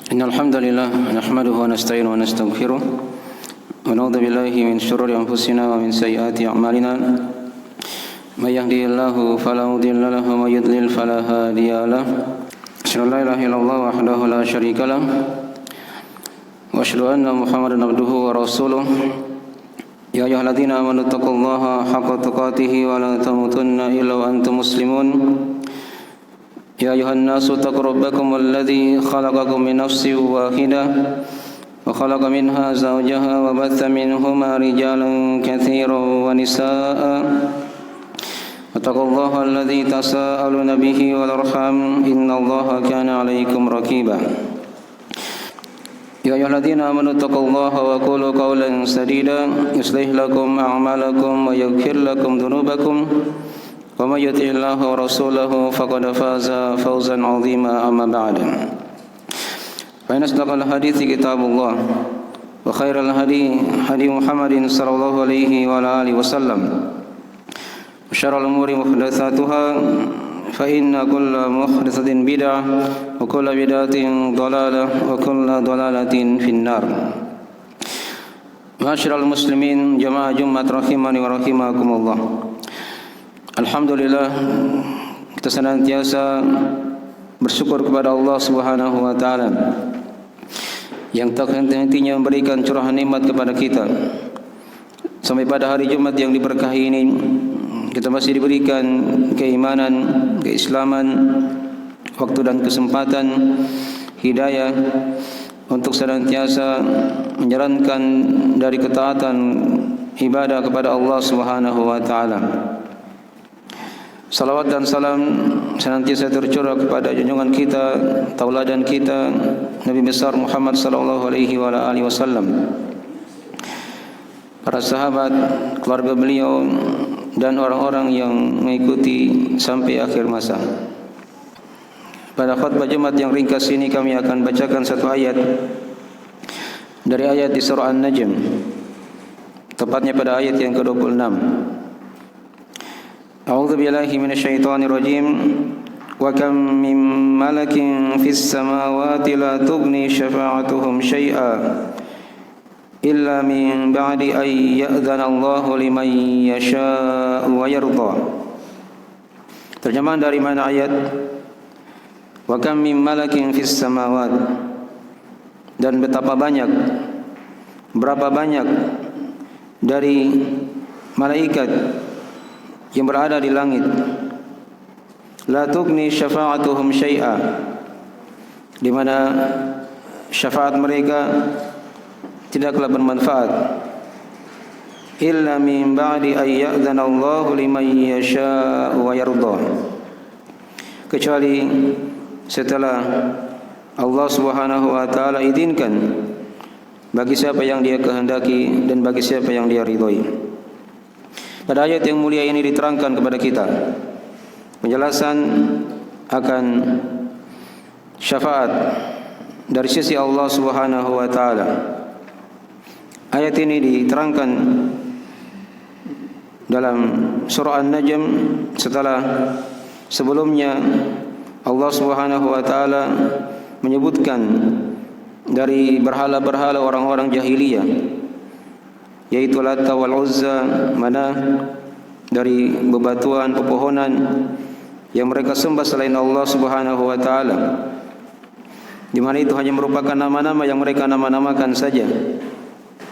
إن الحمد لله نحمده ونستعينه ونستغفره ونعوذ بالله من شرور أنفسنا ومن سيئات أعمالنا من يهده الله فلا مضل له ومن يضلل فلا هادي له أشهد أن لا إله إلا الله وحده لا شريك له وأشهد أن محمدا عبده ورسوله يا أيها الذين آمنوا اتقوا الله حق تقاته ولا تموتن إلا وأنتم مسلمون يا أيها الناس اتقوا ربكم الذي خلقكم من نفس واحدة وخلق منها زوجها وبث منهما رجالا كثيرا ونساء واتقوا الله الذي تساءلون به والأرحام إن الله كان عليكم رقيبا يا أيها الذين آمنوا اتقوا الله وقولوا قولا سديدا يصلح لكم أعمالكم ويغفر لكم ذنوبكم ومن يطع الله ورسوله فقد فاز فوزا عظيما أما بعد فإن أصدق الحديث كتاب الله وخير الهدي هدي محمد صلى الله عليه وعلى آله وسلم وشر الأمور محدثاتها فإن كل محدثة بدعة وكل بدعة ضلالة وكل ضلالة في النار. Ma'asyiral muslimin jamaah Jumat rahimani wa rahimakumullah. Alhamdulillah, kita senantiasa bersyukur kepada Allah Subhanahu wa taala yang tak henti-hentinya memberikan curahan nikmat kepada kita. Sampai pada hari Jumat yang diberkahi ini kita masih diberikan keimanan, keislaman, waktu dan kesempatan, hidayah untuk senantiasa menjalankan dari ketaatan ibadah kepada Allah Subhanahu wa taala. Salawat dan salam senantiasa tercurah kepada junjungan kita, tauladan kita, Nabi besar Muhammad sallallahu alaihi wa alihi wasallam, para sahabat, keluarga beliau dan orang-orang yang mengikuti sampai akhir masa. Pada khutbah Jumat yang ringkas ini kami akan bacakan satu ayat dari ayat di surah An-Najm, tepatnya pada ayat yang ke-26. A'udzu billahi minasyaitonir rajim. Wa kam min malakin fis samawati la tughni syafa'atuhum syai'a illa min ba'di ay ya'dzana Allahu liman yasha'u wa yarda. Terjemahan dari mana ayat? Wa kam min malakin fis samawat, dan betapa banyak, berapa banyak dari malaikat yang berada di langit, la tughni syafa'atuhum syai'a, di mana syafaat mereka tidaklah bermanfaat, illa min ba'di ay ya'dzana Allahu liman yasha'u wa yarda, kecuali setelah Allah Subhanahu wa taala izinkan bagi siapa yang Dia kehendaki dan bagi siapa yang Dia ridhoi. Pada ayat yang mulia ini diterangkan kepada kita penjelasan akan syafaat dari sisi Allah Subhanahu wa taala. Ayat ini diterangkan dalam surah An-Najm setelah sebelumnya Allah Subhanahu wa taala menyebutkan dari berhala-berhala orang-orang jahiliyah, yaitu Lata wal Uzza, Manah, dari bebatuan, pepohonan yang mereka sembah selain Allah Subhanahu wa taala, di mana itu hanya merupakan nama-nama yang mereka nama-namakan saja,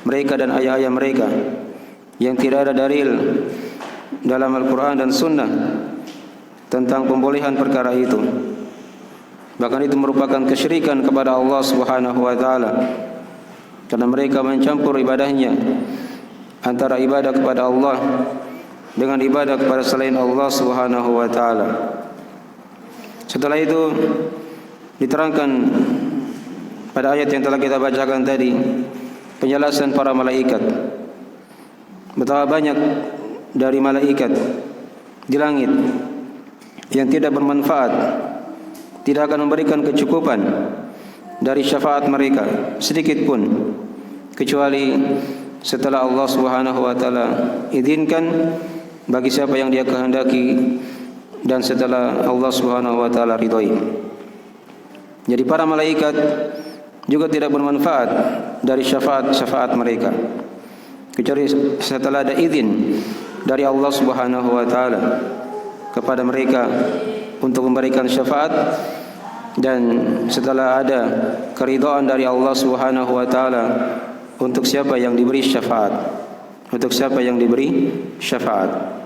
mereka dan ayah-ayah mereka, yang tidak ada dalil dalam Al-Quran dan Sunnah tentang pembolehan perkara itu. Bahkan itu merupakan kesyirikan kepada Allah Subhanahu wa taala, karena mereka mencampur ibadahnya antara ibadah kepada Allah dengan ibadah kepada selain Allah Subhanahu wa taala. Setelah itu diterangkan pada ayat yang telah kita bacakan tadi penjelasan para malaikat, betapa banyak dari malaikat di langit yang tidak bermanfaat, tidak akan memberikan kecukupan dari syafaat mereka sedikit pun, kecuali setelah Allah Subhanahu wa taala izinkan bagi siapa yang Dia kehendaki dan setelah Allah Subhanahu wa taala ridhoi. Jadi para malaikat juga tidak bermanfaat dari syafaat mereka, kecuali setelah ada izin dari Allah Subhanahu wa taala kepada mereka untuk memberikan syafaat, dan setelah ada keridhaan dari Allah Subhanahu wa taala untuk siapa yang diberi syafaat, untuk siapa yang diberi syafaat.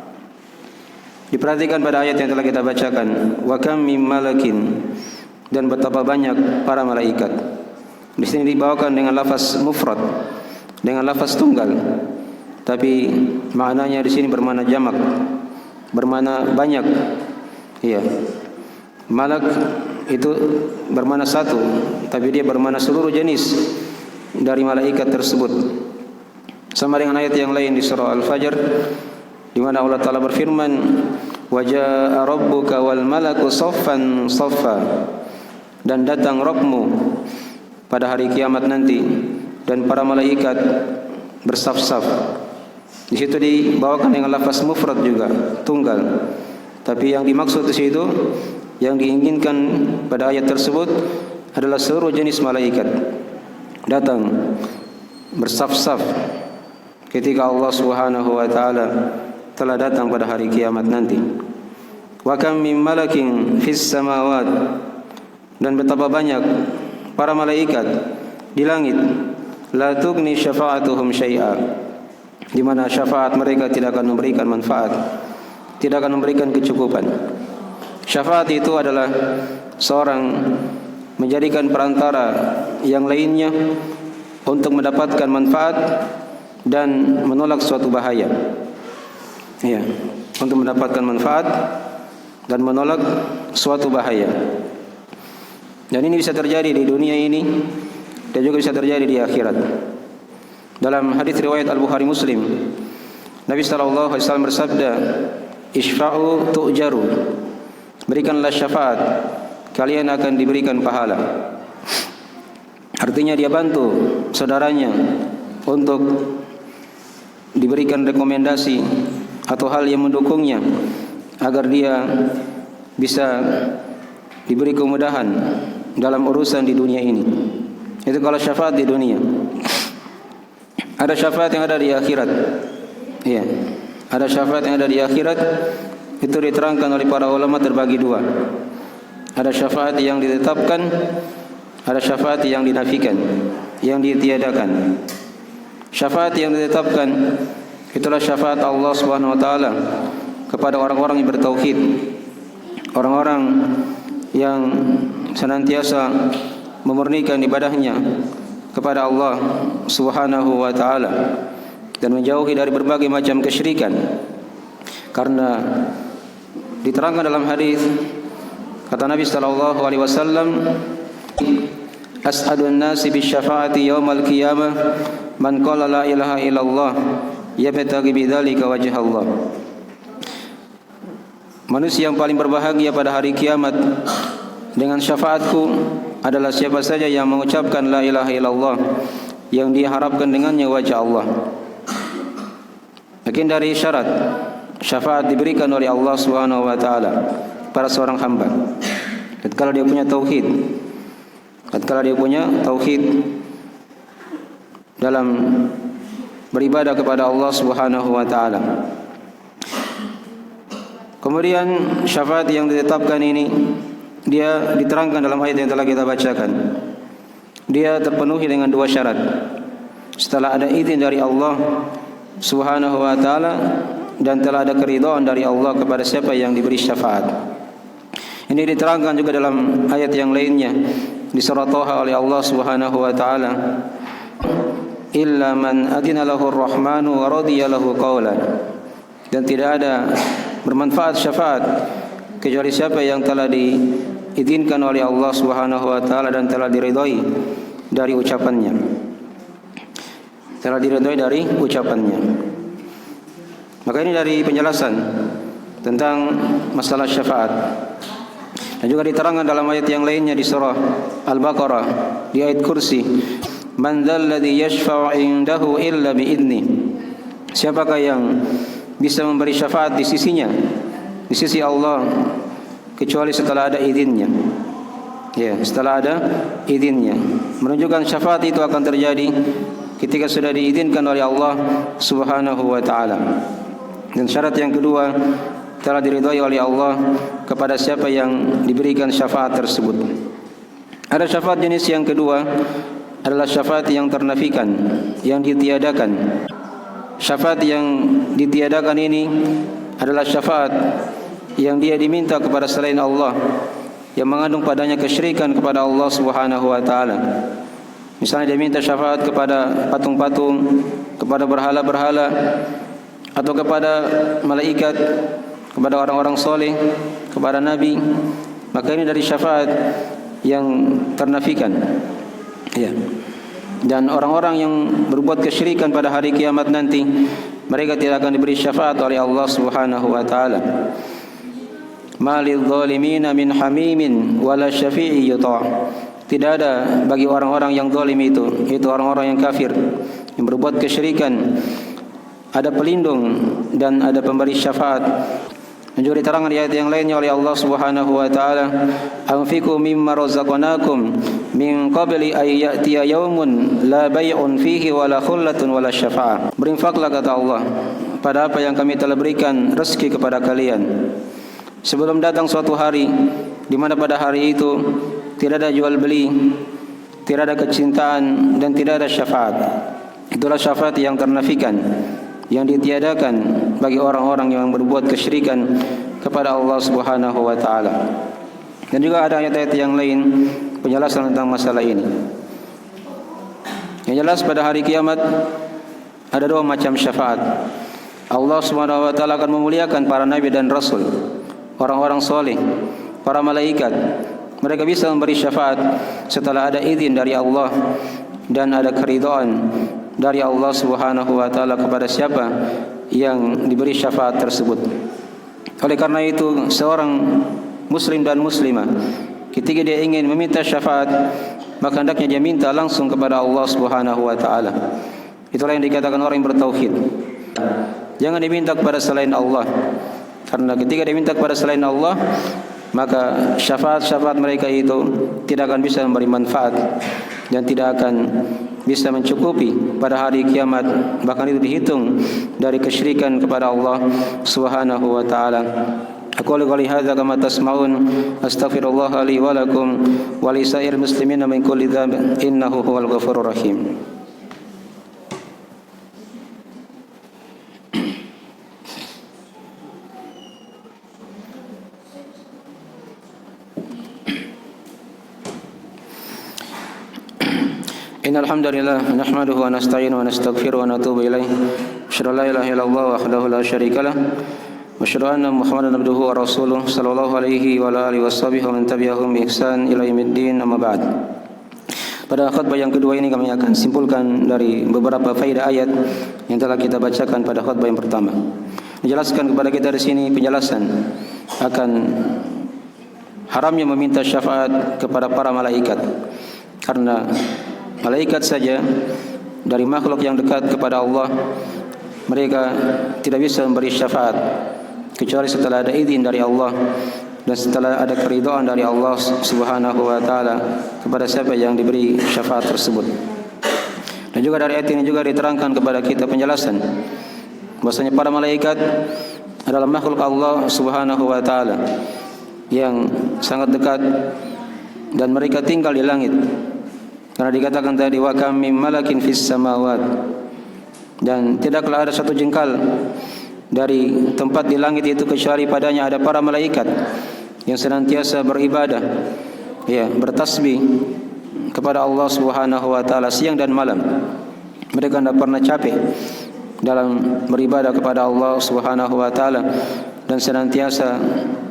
Diperhatikan pada ayat yang telah kita bacakan, wa kam mim malakin, dan betapa banyak para malaikat. Di sini dibawakan dengan lafaz mufrad, dengan lafaz tunggal, tapi maknanya di sini bermakna jamak, bermakna banyak. Iya. Malak itu bermakna satu, tapi dia bermakna seluruh jenis dari malaikat tersebut. Sama dengan ayat yang lain di surah Al-Fajr, di mana Allah Taala berfirman, wa jaa rabbuka wal malaku saffan saffa, dan datang Rabbmu pada hari kiamat nanti dan para malaikat bersaf-saf. Di situ dibawakan dengan lafaz mufrad juga, tunggal. Tapi yang dimaksud di situ, yang diinginkan pada ayat tersebut adalah seluruh jenis malaikat datang bersaf-saf ketika Allah Subhanahu wa taala telah datang pada hari kiamat nanti. Wa kam mim malakin fis samawat, dan betapa banyak para malaikat di langit, la tughni syafa'atuhum syai'a, di mana syafaat mereka tidak akan memberikan manfaat, tidak akan memberikan kecukupan. Syafaat itu adalah seorang menjadikan perantara yang lainnya untuk mendapatkan manfaat dan menolak suatu bahaya. Ya, untuk mendapatkan manfaat dan menolak suatu bahaya. Dan ini bisa terjadi di dunia ini dan juga bisa terjadi di akhirat. Dalam hadis riwayat Al-Bukhari Muslim, Nabi sallallahu alaihi wasallam bersabda, "Isfa'u tu'jaru." Berikanlah syafaat, kalian akan diberikan pahala. Artinya dia bantu saudaranya untuk diberikan rekomendasi atau hal yang mendukungnya agar dia bisa diberi kemudahan dalam urusan di dunia ini. Itu kalau syafaat di dunia. Ada syafaat yang ada di akhirat. Iya, ada syafaat yang ada di akhirat. Itu diterangkan oleh para ulama terbagi dua. Ada syafaat yang ditetapkan, ada syafaat yang dinafikan, yang ditiadakan. Syafaat yang ditetapkan itulah syafaat Allah Subhanahu wa taala kepada orang-orang yang bertauhid, orang-orang yang senantiasa memurnikan ibadahnya kepada Allah Subhanahu wa taala dan menjauhi dari berbagai macam kesyirikan. Karena diterangkan dalam hadis, kata Nabi sallallahu alaihi wasallam, as'adun nasi bisyafaati yaumal qiyamah man qala la ilaha illallah yabtaghi bidzalika wajh Allah. Manusia yang paling berbahagia pada hari kiamat dengan syafaatku adalah siapa saja yang mengucapkan la ilaha illallah yang dia harapkan dengannya wajah Allah. Mungkin dari syarat syafaat diberikan oleh Allah Subhanahu wa taala pada seorang hamba tatkala dia punya tauhid, tatkala dia punya tauhid dalam beribadah kepada Allah Subhanahu wa taala. Kemudian syafaat yang ditetapkan ini dia diterangkan dalam ayat yang telah kita bacakan. Dia terpenuhi dengan dua syarat. Setelah ada izin dari Allah Subhanahu wa taala dan telah ada keridhaan dari Allah kepada siapa yang diberi syafaat. Ini diterangkan juga dalam ayat yang lainnya di surah Thaha oleh Allah Subhanahu wa taala, illa man adina lahu ar-rahmanu wa radiya lahu qawlan, dan tidak ada bermanfaat syafaat kecuali siapa yang telah diizinkan oleh Allah Subhanahu wa taala dan telah diridhai dari ucapannya. Telah diridhai dari ucapannya. Maka ini dari penjelasan tentang masalah syafaat. Dan juga diterangkan dalam ayat yang lainnya di surah Al-Baqarah di ayat kursi, man dzalladzi yashfa'u 'indahu illa bi'idznih. Siapakah yang bisa memberi syafaat di sisinya, di sisi Allah, kecuali setelah ada izinnya. Ya, setelah ada izinnya. Menunjukkan syafaat itu akan terjadi ketika sudah diizinkan oleh Allah Subhanahu wa taala. Dan syarat yang kedua, telah diridhai oleh Allah kepada siapa yang diberikan syafaat tersebut. Ada syafaat jenis yang kedua adalah syafaat yang ternafikan, yang ditiadakan. Syafaat yang ditiadakan ini adalah syafaat yang dia diminta kepada selain Allah, yang mengandung padanya kesyirikan kepada Allah Subhanahu wa taala. Misalnya dia minta syafaat kepada patung-patung, kepada berhala-berhala, atau kepada malaikat, kepada orang-orang soleh, kepada nabi, maka ini dari syafaat yang ternafikan. Ya. Dan orang-orang yang berbuat kesyirikan pada hari kiamat nanti, mereka tidak akan diberi syafaat oleh Allah Subhanahu wa taala. Malil zalimina min hamimin wala syafi'i yuta'. Tidak ada bagi orang-orang yang zalim itu orang-orang yang kafir, yang berbuat kesyirikan, ada pelindung dan ada pemberi syafaat. Dan juga diterangkan di ayat yang lainnya oleh Allah Subhanahu wa taala, "Anfiqu mimma razaqnakum min qabli ay ya'tiya yaumun la bay'un fihi wala khullatun wala syafa'ah." Berinfaklah, kata Allah, pada apa yang kami telah berikan rezeki kepada kalian, sebelum datang suatu hari di mana pada hari itu tidak ada jual beli, tidak ada kecintaan dan tidak ada syafaat. Itulah syafaat yang ternafikan, yang ditiadakan bagi orang-orang yang berbuat kesyirikan kepada Allah Subhanahu wa taala. Dan juga ada ayat-ayat yang lain penjelasan tentang masalah ini. Yang jelas pada hari kiamat ada dua macam syafaat. Allah Subhanahu wa taala akan memuliakan para nabi dan rasul, orang-orang soleh, para malaikat. Mereka bisa memberi syafaat setelah ada izin dari Allah dan ada keridhaan dari Allah Subhanahu wa taala kepada siapa yang diberi syafaat tersebut. Oleh karena itu, seorang muslim dan muslimah ketika dia ingin meminta syafaat, maka hendaknya dia minta langsung kepada Allah Subhanahu wa taala. Itulah yang dikatakan orang yang bertauhid. Jangan diminta kepada selain Allah. Karena ketika diminta kepada selain Allah, maka syafaat-syafaat mereka itu tidak akan bisa memberi manfaat dan tidak akan bisa mencukupi pada hari kiamat, bahkan itu dihitung dari kesyirikan kepada Allah Subhanahu wa taala. Aqulu qouli hadza kama tasma'un, astaghfirullah li wa lakum wa li sa'iril muslimina min kulli dzambin innahu huwal ghafurur rahim. Innal hamdalillah nahmaduhu wa nasta'inuhu wa nastaghfiruhu wa natubu ilaih. Asyhadu an la ilaha illallah wahdahu la syarika lah wa asyhadu anna Muhammadan abduhu wa rasuluh sallallahu alaihi wa alihi washabihi wa man tabi'ahum bi ihsan ila yaumiddin, amma ba'd. Pada khutbah yang kedua ini kami akan simpulkan dari beberapa faedah ayat yang telah kita bacakan pada khutbah yang pertama. Menjelaskan kepada kita di sini penjelasan akan haramnya meminta syafaat kepada para malaikat, karena malaikat saja dari makhluk yang dekat kepada Allah, mereka tidak bisa memberi syafaat kecuali setelah ada izin dari Allah dan setelah ada keridhaan dari Allah Subhanahu wa taala kepada siapa yang diberi syafaat tersebut. Dan juga dari ayat ini juga diterangkan kepada kita penjelasan bahwasanya para malaikat adalah makhluk Allah Subhanahu wa taala yang sangat dekat dan mereka tinggal di langit. Karena dikatakan tadi wa kam mim malakin fis samawat, dan tidaklah ada satu jengkal dari tempat di langit itu kecuali padanya ada para malaikat yang senantiasa beribadah, ya, bertasbih kepada Allah Subhanahu wa taala siang dan malam. Mereka tidak pernah capek dalam beribadah kepada Allah Subhanahu wa taala dan senantiasa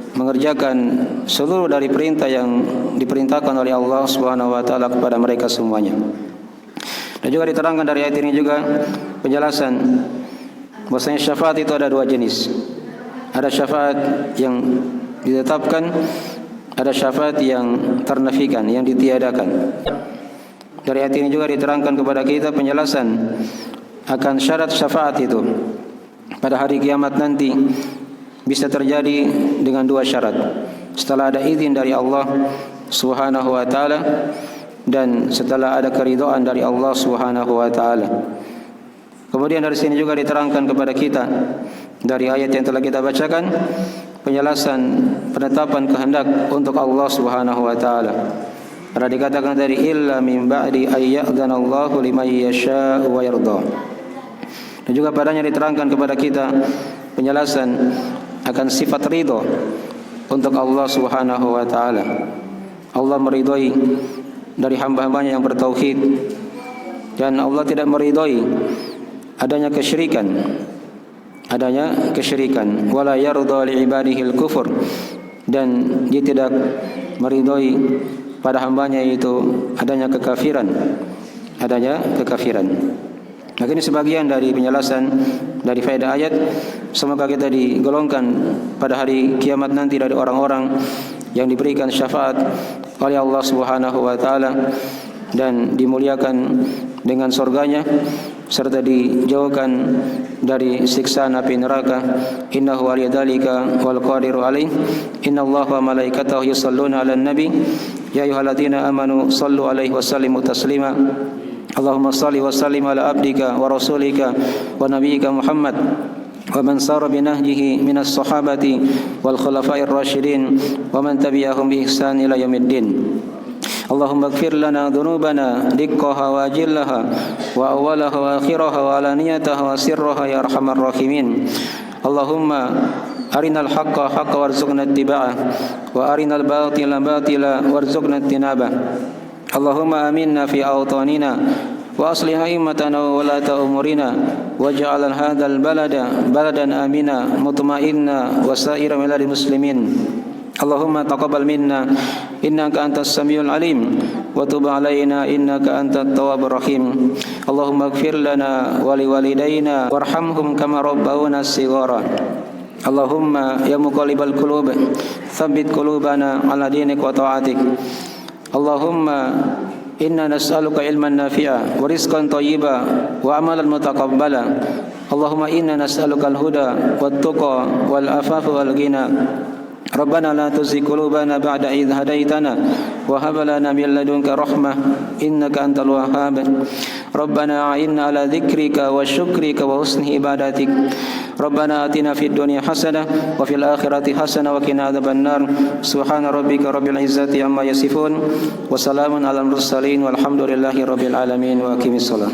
mengerjakan seluruh dari perintah yang diperintahkan oleh Allah Subhanahu wa taala kepada mereka semuanya. Dan juga diterangkan dari ayat ini juga penjelasan bahwasanya syafaat itu ada dua jenis. Ada syafaat yang ditetapkan, ada syafaat yang ternafikan, yang ditiadakan. Dari ayat ini juga diterangkan kepada kita penjelasan akan syarat syafaat itu pada hari kiamat nanti bisa terjadi dengan dua syarat. Setelah ada izin dari Allah Subhanahu wa taala dan setelah ada keridhaan dari Allah Subhanahu wa taala. Kemudian dari sini juga diterangkan kepada kita dari ayat yang telah kita bacakan penjelasan penetapan kehendak untuk Allah Subhanahu wa taala. Ada dikatakan dari illa min ba'di ayyadzanallahu liman yasha'u wa yarda. Dan juga padanya diterangkan kepada kita penjelasan akan sifat ridho untuk Allah Subhanahu wa taala. Allah meridhai dari hamba-hambanya yang bertauhid dan Allah tidak meridhai adanya kesyirikan. Wala yarda li ibadihi al-kufur, dan dia tidak meridhai pada hambanya itu adanya kekafiran. Maka ini sebagian dari penjelasan dari faedah ayat. Semoga kita digolongkan pada hari kiamat nanti dari orang-orang yang diberikan syafaat oleh Allah Subhanahu wa taala dan dimuliakan dengan surganya serta dijauhkan dari siksa api neraka. Innahu waliyadzalika wal qadiru alaih. Innallaha wa malaikatahu yusholluna 'alan nabi ya ayyuhalladzina amanu shallu 'alaihi wa sallimu taslima. Allahumma shalli wa sallim ala abdika wa rasulika wa nabiyyika Muhammad wa man sara bi nahjihi minas sahabati wal khulafa'ir rasyidin wa man tabi'ahum bi ihsan ila yaumiddin. Allahumma ighfir lana dhunubana diqqaha wa ajillaha wa awwalaha wa akhiraha wa alaniyataha wa sirraha ya arhamar rahimin. Allahumma arinal haqqa haqqan warzuqna ittiba'ah wa arinal batila batila warzuqna ijtinabah. Allahumma aminna fi awtanina wa aslih a'immatana wa walata umurina waj'al hadzal balada baladan amina mutma'inna wa sa'ira biladil muslimin. Allahumma taqabbal minna innaka antas samiul alim wa tub alaina innaka antat tawwabur rahim. Allahumma ighfir lana wa liwalidayna warhamhum kama rabbawna shighara. Allahumma ya muqallibal qulub tsabbit qulubana ala dinik wa ta'atik. Allahumma inna nas'aluka ilman nafi'a wa rizqan thayyiban wa amalan mutaqabbala. Allahumma inna nas'aluka al-huda wat tuqa wal afafa wal ghina. Rabbana la tuzigh qulubana ba'da idh hadaytana wa hab lana min ladunka rahmah innaka antal wahhab. Rabbana a'inna ala dzikrika wa syukrika wa husni ibadatik. Rabbana atina fid dunya hasanah wa fil akhirati hasanah wa qina adzabannar. Subhana rabbika rabbil izzati amma yasifun wa salamun alal mursalin walhamdulillahi rabbil alamin wa aqimis salat.